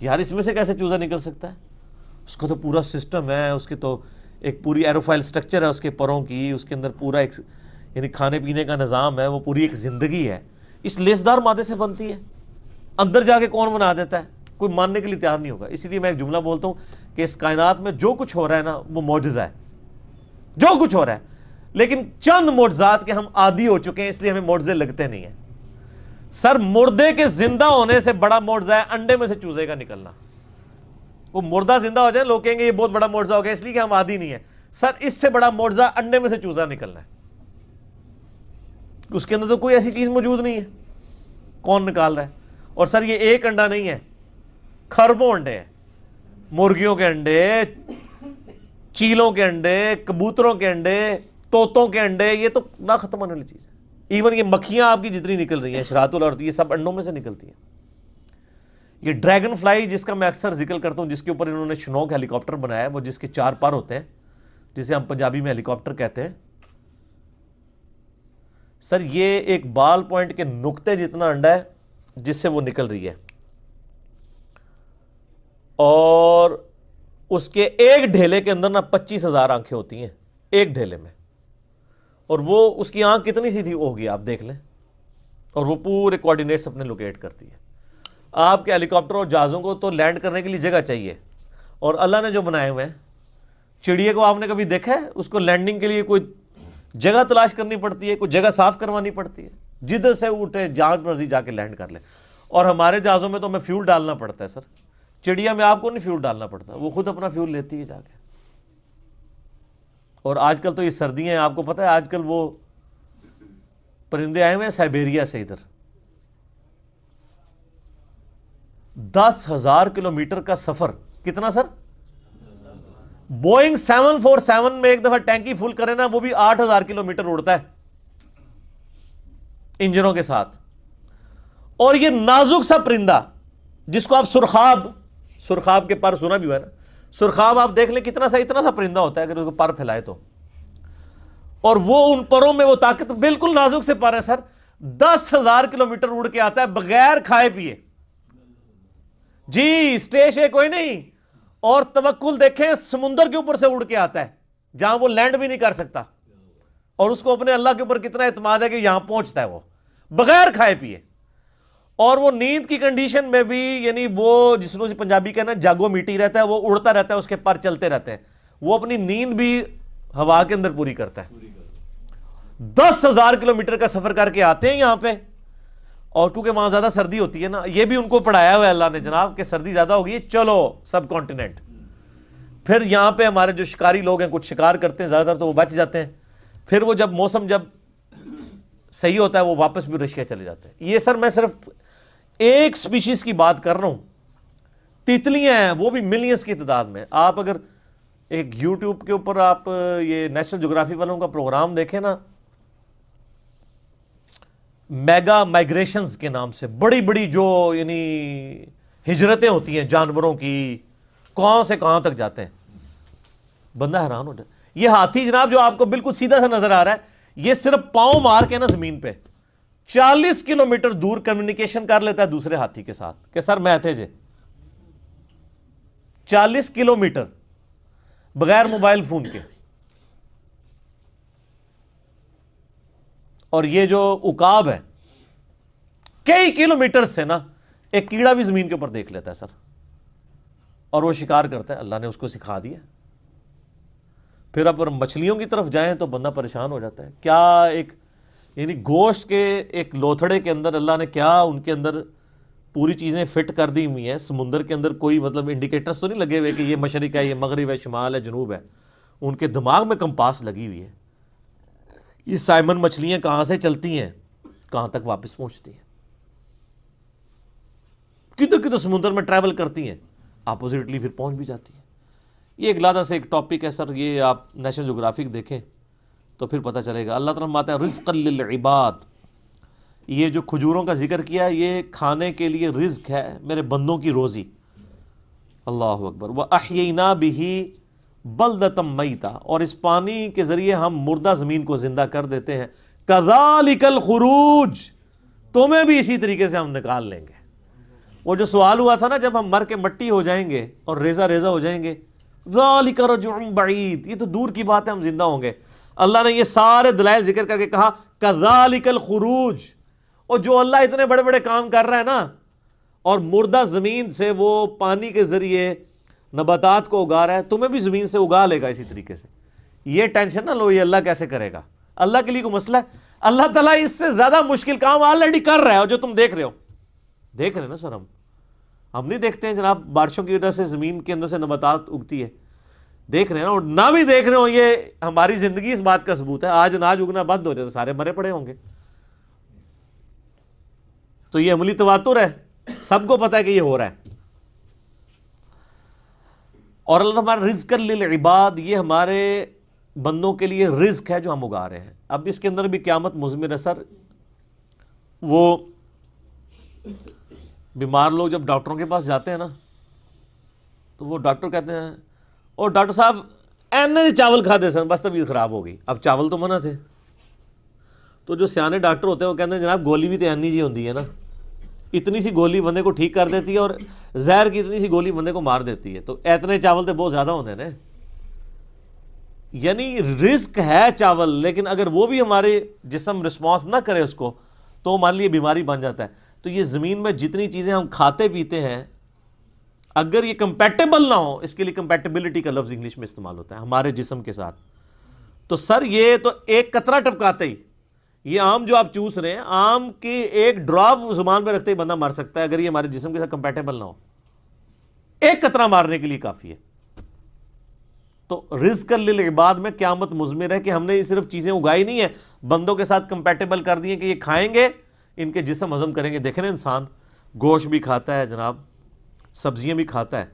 [SPEAKER 1] یار اس میں سے کیسے چوزا نکل سکتا ہے، اس کا تو پورا سسٹم ہے، اس کے تو ایک پوری ایروفائل سٹرکچر ہے اس کے پروں کی، اس کے اندر پورا ایک یعنی کھانے پینے کا نظام ہے، وہ پوری ایک زندگی ہے، اس لیسدار مادے سے بنتی ہے، اندر جا کے کون بنا دیتا ہے، کوئی ماننے کے لیے تیار نہیں ہوگا۔ اسی لیے میں ایک جملہ بولتا ہوں کہ اس کائنات میں جو کچھ ہو رہا ہے نا وہ معجزہ ہے، جو کچھ ہو رہا ہے۔ لیکن چند معجزات کے ہم عادی ہو چکے ہیں، اس لیے ہمیں معجزے لگتے نہیں ہیں. سر مردے کے زندہ ہونے سے بڑا معجزہ ہے انڈے میں سے چوزے کا نکلنا. وہ مردہ زندہ ہو جائے لوگ کہیں گے یہ بہت بڑا معجزہ ہو گیا اس لیے کہ ہم عادی نہیں ہیں. سر اس سے بڑا معجزہ انڈے میں سے چوزا نکلنا ہے. اس کے اندر تو کوئی ایسی چیز موجود نہیں ہے، کون نکال رہا ہے؟ اور سر یہ ایک انڈا نہیں ہے، خربوں انڈے ہیں. مرغیوں کے انڈے، چیلوں کے انڈے، کبوتروں کے انڈے، طوطوں کے انڈے، یہ تو نہ ختم ہونے والی چیز ہے. ایون یہ مکھیاں آپ کی جتنی نکل رہی ہیں شراط الارض، یہ سب انڈوں میں سے نکلتی ہیں. یہ ڈریگن فلائی جس کا میں اکثر ذکر کرتا ہوں، جس کے اوپر انہوں نے شنوک ہیلی کاپٹر بنایا ہے، وہ جس کے 4 پر ہوتے ہیں، جسے ہم پنجابی میں ہیلی کاپٹر کہتے ہیں. سر یہ ایک بال پوائنٹ کے نقطے جتنا انڈا ہے جس سے وہ نکل رہی ہے، اور اس کے ایک ڈھیلے کے اندر نا 25,000 آنکھیں ہوتی ہیں ایک ڈھیلے میں. اور وہ اس کی آنکھ کتنی سی تھی ہوگی آپ دیکھ لیں، اور وہ پورے کوآرڈینیٹس اپنے لوکیٹ کرتی ہے. آپ کے ہیلی کاپٹر اور جہازوں کو تو لینڈ کرنے کے لیے جگہ چاہیے، اور اللہ نے جو بنائے ہوئے ہیں، چڑیے کو آپ نے کبھی دیکھا ہے اس کو لینڈنگ کے لیے کوئی جگہ تلاش کرنی پڑتی ہے، کوئی جگہ صاف کروانی پڑتی ہے؟ جدھر سے اٹھے جہاں مرضی جا کے لینڈ کر لے. اور ہمارے جہازوں میں تو ہمیں فیول ڈالنا پڑتا ہے سر، چڑیا میں آپ کو نہیں فیول ڈالنا پڑتا، وہ خود اپنا فیول لیتی ہے جا کے. اور آج کل تو یہ سردیاں ہیں، آپ کو پتہ ہے آج کل وہ پرندے آئے ہوئے ہیں سائبیریا سے ادھر، 10,000 کلومیٹر کا سفر. کتنا سر؟ بوئنگ 747 میں ایک دفعہ ٹینکی فل کرے نا، وہ بھی 8,000 کلومیٹر اڑتا ہے انجنوں کے ساتھ. اور یہ نازک سا پرندہ جس کو آپ سرخاب کے پر سنا بھی ہوا ہے نا، سرخاب آپ دیکھ لیں کتنا سا اتنا سا پرندہ ہوتا ہے اگر اس کو پر پھیلائے تو، اور وہ ان پروں میں وہ طاقت، بالکل نازک سے پر ہے سر. 10,000 کلومیٹر اڑ کے آتا ہے بغیر کھائے پیے. جی اسٹیشن کوئی نہیں. اور توکل دیکھیں سمندر کے اوپر سے اڑ کے آتا ہے جہاں وہ لینڈ بھی نہیں کر سکتا، اور اس کو اپنے اللہ کے اوپر کتنا اعتماد ہے کہ یہاں پہنچتا ہے وہ بغیر کھائے پیے. اور وہ نیند کی کنڈیشن میں بھی، یعنی وہ جس کو پنجابی کہنا جاگو میٹی رہتا ہے، وہ اڑتا رہتا ہے، اس کے پر چلتے رہتے ہیں، وہ اپنی نیند بھی ہوا کے اندر پوری کرتا ہے. 10,000 کلومیٹر کا سفر کر کے آتے ہیں یہاں پہ. اور کیونکہ وہاں زیادہ سردی ہوتی ہے نا، یہ بھی ان کو پڑھایا ہوا ہے اللہ نے جناب کہ سردی زیادہ ہوگی، چلو سب کانٹیننٹ. پھر یہاں پہ ہمارے جو شکاری لوگ ہیں کچھ شکار کرتے ہیں زیادہ تر تو وہ بچ جاتے ہیں. پھر وہ جب موسم جب صحیح ہوتا ہے وہ واپس بھی رشیا چلے جاتے ہیں. یہ سر میں صرف ایک سپیشیز کی بات کر رہا ہوں. تیتلیاں ہیں وہ بھی ملینز کی تعداد میں. آپ اگر ایک یوٹیوب کے اوپر آپ یہ نیشنل جغرافی والوں کا پروگرام دیکھیں نا، میگا مائگریشنز کے نام سے بڑی بڑی جو یعنی ہجرتیں ہوتی ہیں جانوروں کی، کہاں سے کہاں تک جاتے ہیں، بندہ حیران ہو جائے. یہ ہاتھی جناب جو آپ کو بالکل سیدھا سا نظر آ رہا ہے، یہ صرف پاؤں مار کے نا زمین پہ 40 کلومیٹر دور کمیونیکیشن کر لیتا ہے دوسرے ہاتھی کے ساتھ کہ سر میں تھے جے. 40 کلومیٹر بغیر موبائل فون کے. اور یہ جو عقاب ہے کئی کلومیٹر سے نا ایک کیڑا بھی زمین کے اوپر دیکھ لیتا ہے سر، اور وہ شکار کرتا ہے. اللہ نے اس کو سکھا دیا. پھر اب مچھلیوں کی طرف جائیں تو بندہ پریشان ہو جاتا ہے. کیا ایک یعنی گوشت کے ایک لوتھڑے کے اندر اللہ نے کیا ان کے اندر پوری چیزیں فٹ کر دی ہوئی ہیں. سمندر کے اندر کوئی مطلب انڈیکیٹرز تو نہیں لگے ہوئے کہ یہ مشرق ہے، یہ مغرب ہے، شمال ہے، جنوب ہے. ان کے دماغ میں کمپاس لگی ہوئی ہے. یہ سائمن مچھلیاں کہاں سے چلتی ہیں، کہاں تک واپس پہنچتی ہیں، کدھر کدھر سمندر میں ٹریول کرتی ہیں، اپوزٹلی پھر پہنچ بھی جاتی ہیں. یہ ایک علیحدہ سے ایک ٹاپک ہے سر، یہ آپ نیشنل جغرافک دیکھیں تو پھر پتہ چلے گا. اللہ تعالیٰ فرماتا ہے رزقا للعباد. یہ جو کھجوروں کا ذکر کیا یہ کھانے کے لیے رزق ہے، میرے بندوں کی روزی. اللہ اکبر. وَأَحْيَيْنَا بِهِ بَلْدَةً مَيْتًا. اور اس پانی کے ذریعے ہم مردہ زمین کو زندہ کر دیتے ہیں. كَذَلِكَ الْخُرُوجِ. تمہیں بھی اسی طریقے سے ہم نکال لیں گے. وہ جو سوال ہوا تھا نا جب ہم مر کے مٹی ہو جائیں گے اور ریزہ ریزہ ہو جائیں گے، ذَلِكَ رَجْعٌ بَعِيدٌ. یہ تو دور کی بات ہے، ہم زندہ ہوں گے. اللہ نے یہ سارے دلائل ذکر کر کے کہا كَذَلِكَ الْخُرُوجِ. اور جو اللہ اتنے بڑے بڑے کام کر رہا ہے نا، اور مردہ زمین سے وہ پانی کے ذریعے نباتات کو اگا رہا ہے، تمہیں بھی زمین سے اگا لے گا اسی طریقے سے. یہ ٹینشن نہ لو یہ اللہ کیسے کرے گا، اللہ کے لیے کوئی مسئلہ ہے؟ اللہ تعالیٰ اس سے زیادہ مشکل کام آلریڈی کر رہا ہے، اور جو تم دیکھ رہے ہو، دیکھ رہے ہیں نا سر، ہم نہیں دیکھتے ہیں جناب بارشوں کی وجہ سے زمین کے اندر سے نباتات اگتی ہے، دیکھ رہے ہیں نا، اور نہ بھی دیکھ رہے ہو یہ ہماری زندگی اس بات کا ثبوت ہے، آج اناج اگنا بند ہو جائے تو سارے مرے پڑے ہوں گے. تو یہ عملی تواتر ہے، سب کو پتا ہے کہ یہ ہو رہا ہے. اور اللہ ہمارا رزق للعباد، یہ ہمارے بندوں کے لیے رزق ہے جو ہم اگا رہے ہیں. اب اس کے اندر بھی قیامت مضمر ہے سر. وہ بیمار لوگ جب ڈاکٹروں کے پاس جاتے ہیں نا تو وہ ڈاکٹر کہتے ہیں اور ڈاکٹر صاحب اینے چاول کھا دے سن بس طبیعت خراب ہو گئی. اب چاول تو منع تھے، تو جو سیانے ڈاکٹر ہوتے ہیں وہ کہتے ہیں جناب گولی بھی تو اینی جی ہوتی ہے نا، اتنی سی گولی بندے کو ٹھیک کر دیتی ہے اور زہر کی اتنی سی گولی بندے کو مار دیتی ہے، تو اتنے چاول تو بہت زیادہ ہوتے ہیں نا. یعنی رزق ہے چاول، لیکن اگر وہ بھی ہمارے جسم رسپانس نہ کرے اس کو تو ہمارے لیے بیماری بن جاتا ہے. تو یہ زمین میں جتنی چیزیں ہم کھاتے پیتے ہیں اگر یہ کمپیٹیبل نہ ہو، اس کے لیے کمپیٹیبلٹی کا لفظ انگلش میں استعمال ہوتا ہے ہمارے جسم کے ساتھ، تو سر یہ تو ایک قطرہ ٹپکاتے ہی، یہ آم جو آپ چوس رہے ہیں آم کی ایک ڈراپ زبان پہ رکھتے ہی بندہ مر سکتا ہے اگر یہ ہمارے جسم کے ساتھ کمپیٹیبل نہ ہو. ایک قطرہ مارنے کے لیے کافی ہے. تو رزق للعباد میں قیامت مضمر ہے کہ ہم نے یہ صرف چیزیں اگائی نہیں ہیں، بندوں کے ساتھ کمپیٹیبل کر دی ہیں کہ یہ کھائیں گے ان کے جسم ہضم کریں گے. دیکھیں نا انسان گوشت بھی کھاتا ہے جناب، سبزیاں بھی کھاتا ہے،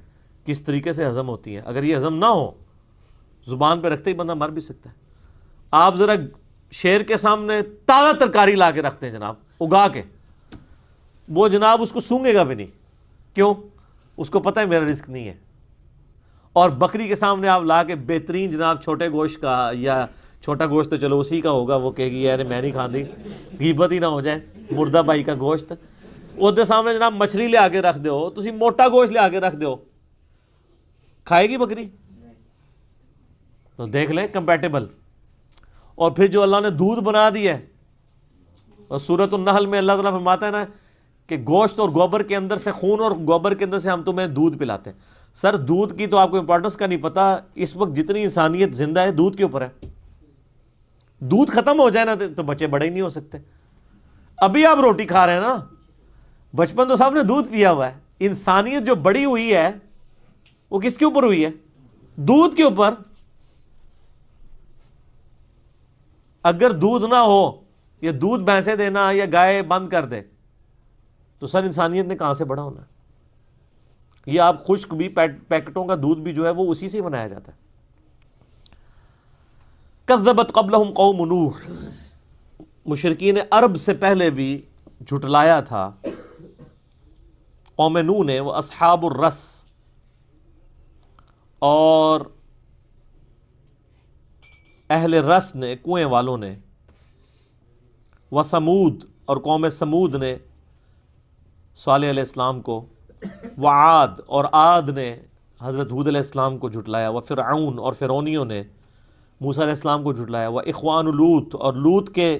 [SPEAKER 1] کس طریقے سے ہضم ہوتی ہیں. اگر یہ ہضم نہ ہو زبان پہ رکھتے ہی بندہ مر بھی سکتا ہے. آپ ذرا شیر کے سامنے تازہ ترکاری لا کے رکھتے ہیں جناب اگا کے، وہ جناب اس کو سونگے گا بھی نہیں. کیوں؟ اس کو پتہ ہے میرا رزق نہیں ہے. اور بکری کے سامنے آپ لا کے بہترین جناب چھوٹے گوشت کا، یا چھوٹا گوشت تو چلو اسی کا ہوگا، وہ کہے گی یار میں نہیں کھاندی، غیبت ہی نہ ہو جائے، مردہ بھائی کا گوشت. وہ دے سامنے جناب مچھلی لے آگے رکھ دو، تسی موٹا گوشت لے آگے رکھ دو، کھائے گی بکری؟ تو دیکھ لیں کمپیٹیبل. اور پھر جو اللہ نے دودھ بنا دی ہے، اور سورۃ النحل میں اللہ تعالیٰ فرماتا ہے نا کہ گوشت اور گوبر کے اندر سے، خون اور گوبر کے اندر سے ہم تمہیں دودھ پلاتے ہیں. سر دودھ کی تو آپ کو امپورٹنس کا نہیں پتا، اس وقت جتنی انسانیت زندہ ہے دودھ کے اوپر ہے. دودھ ختم ہو جائے نا تو بچے بڑے ہی نہیں ہو سکتے. ابھی آپ روٹی کھا رہے ہیں نا، بچپن تو سب نے دودھ پیا ہوا ہے. انسانیت جو بڑی ہوئی ہے وہ کس کے اوپر ہوئی ہے؟ دودھ کے اوپر. اگر دودھ نہ ہو یا دودھ بھینسیں دینا یا گائے بند کر دے تو سر انسانیت نے کہاں سے بڑا ہونا ہے؟ یہ آپ خشک بھی پیکٹوں کا دودھ بھی جو ہے وہ اسی سے بنایا جاتا ہے. کذبت قبلہم قوم نوح، مشرکین عرب سے پہلے بھی جھٹلایا تھا قوم نوح نے، وہ اصحاب الرس اور اہل رس نے، کنویں والوں نے، وثمود اور قوم سمود نے صالح علیہ السلام کو، وعاد اور عاد نے حضرت ہود علیہ السلام کو جھٹلایا، وفرعون اور فرعونیوں نے موسیٰ علیہ السلام کو جھٹلایا، واخوان لوط اور لوط کے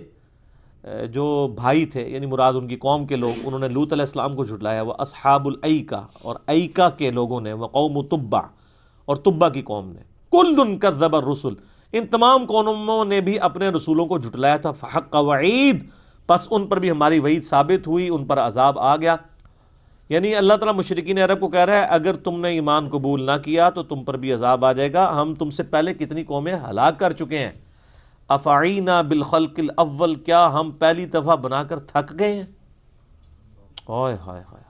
[SPEAKER 1] جو بھائی تھے یعنی مراد ان کی قوم کے لوگ، انہوں نے لوط علیہ السلام کو جھٹلایا، واصحاب الایکہ اور ایکہ کے لوگوں نے، وقوم تبع اور تبع کی قوم نے. کل کذب الرسل، ان تمام قوموں نے بھی اپنے رسولوں کو جھٹلایا تھا. فحق وعید، پس ان پر بھی ہماری وعید ثابت ہوئی، ان پر عذاب آ گیا. یعنی اللہ تعالیٰ مشرکین عرب کو کہہ رہا ہے اگر تم نے ایمان قبول نہ کیا تو تم پر بھی عذاب آ جائے گا. ہم تم سے پہلے کتنی قومیں ہلاک کر چکے ہیں. افعینا بالخلق الاول، کیا ہم پہلی دفعہ بنا کر تھک گئے ہیں؟ ہائے ہائے ہائے،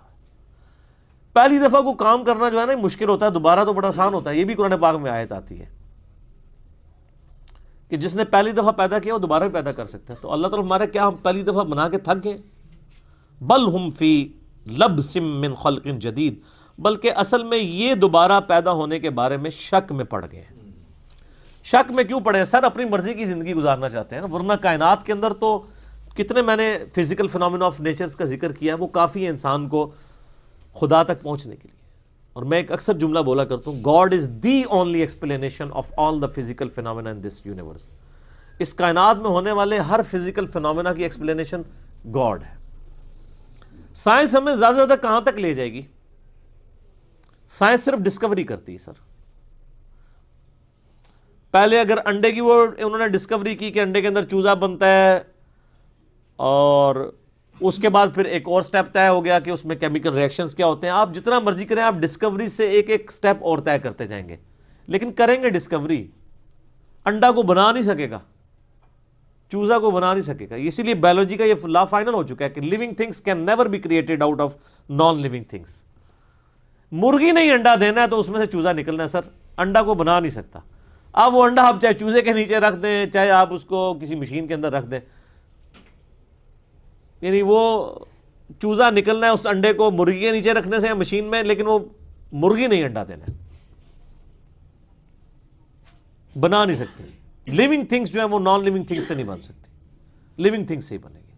[SPEAKER 1] پہلی دفعہ کو کام کرنا جو ہے نا مشکل ہوتا ہے، دوبارہ تو بڑا آسان ہوتا ہے. یہ بھی قرآن پاک میں آیت آتی ہے کہ جس نے پہلی دفعہ پیدا کیا وہ دوبارہ بھی پیدا کر سکتا ہے. تو اللہ تعالیٰ ہمارے کیا ہم پہلی دفعہ بنا کے تھک گئے؟ بل ہم فی لبس من خلق جدید، بلکہ اصل میں یہ دوبارہ پیدا ہونے کے بارے میں شک میں پڑ گئے ہیں. شک میں کیوں پڑے ہیں سر؟ اپنی مرضی کی زندگی گزارنا چاہتے ہیں نا، ورنہ کائنات کے اندر تو کتنے، میں نے فزیکل فنامنا آف نیچرز کا ذکر کیا ہے، وہ کافی ہے انسان کو خدا تک پہنچنے کے لیے. اور میں ایک اکثر جملہ بولا کرتا ہوں، God is the only explanation of all the physical phenomena in this universe. اس کائنات میں ہونے والے ہر فزیکل فنامنا کی ایکسپلینیشن گاڈ ہے. سائنس ہمیں زیادہ سے زیادہ کہاں تک لے جائے گی؟ سائنس صرف ڈسکوری کرتی ہے سر. پہلے اگر انڈے کی وہ انہوں نے ڈسکوری کی کہ انڈے کے اندر چوزا بنتا ہے، اور اس کے بعد پھر ایک اور سٹیپ طے ہو گیا کہ اس میں کیمیکل ریئیکشنز کیا ہوتے ہیں. آپ جتنا مرضی کریں، آپ ڈسکوری سے ایک ایک سٹیپ اور طے کرتے جائیں گے، لیکن کریں گے ڈسکوری. انڈا کو بنا نہیں سکے گا، چوزا کو بنا نہیں سکے گا. اسی لیے بایولوجی کا یہ لا فائنل ہو چکا ہے کہ living things can never be created out of non living things. مرغی نہیں انڈا دینا ہے تو اس میں سے چوزا نکلنا ہے سر، انڈا کو بنا نہیں سکتا. اب وہ انڈا آپ چاہے چوزے کے نیچے رکھ دیں، چاہے آپ اس کو کسی مشین کے اندر رکھ دیں، یعنی وہ چوزا نکلنا ہے اس انڈے کو مرغی کے نیچے رکھنے سے یا مشین میں، لیکن وہ مرغی نہیں انڈا دینا ہے، بنا نہیں سکتی. لیونگ تھنگس جو ہیں وہ نان لیونگ تھنگس سے نہیں بن سکتی، لیونگ تھنگس سے ہی بنے گی.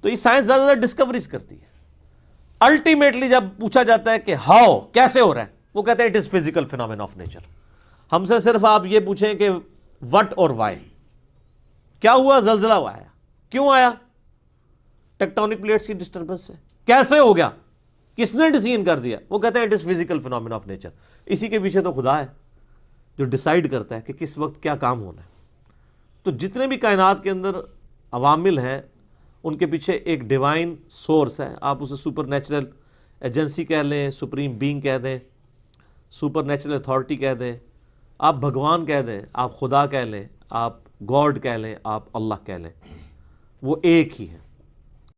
[SPEAKER 1] تو یہ سائنس زیادہ زیادہ ڈسکوریز کرتی ہے. الٹیمیٹلی جب پوچھا جاتا ہے کہ ہاؤ، کیسے ہو رہا ہے، وہ کہتے ہیں it is physical phenomena of nature. ہم سے صرف آپ یہ پوچھیں کہ وٹ اور وائی، کیا ہوا، زلزلہ ہوا ہے، کیوں آیا، ٹیکٹونک پلیٹس کی ڈسٹربنس سے. کیسے ہو گیا، کس نے ڈیسیژن کر دیا، وہ کہتے ہیں it is physical phenomena of nature. اسی کے پیچھے تو خدا ہے جو ڈیسائیڈ کرتا ہے کہ کس وقت کیا کام ہونا ہے. تو جتنے بھی کائنات کے اندر عوامل ہیں ان کے پیچھے ایک ڈیوائن سورس ہے. آپ اسے سپر نیچرل ایجنسی کہہ لیں، سپریم بینگ کہہ دیں، سپر نیچرل اتھارٹی کہہ دیں، آپ بھگوان کہہ دیں، آپ خدا کہہ لیں، آپ گاڈ کہہ لیں، آپ اللہ کہہ لیں، وہ ایک ہی ہے.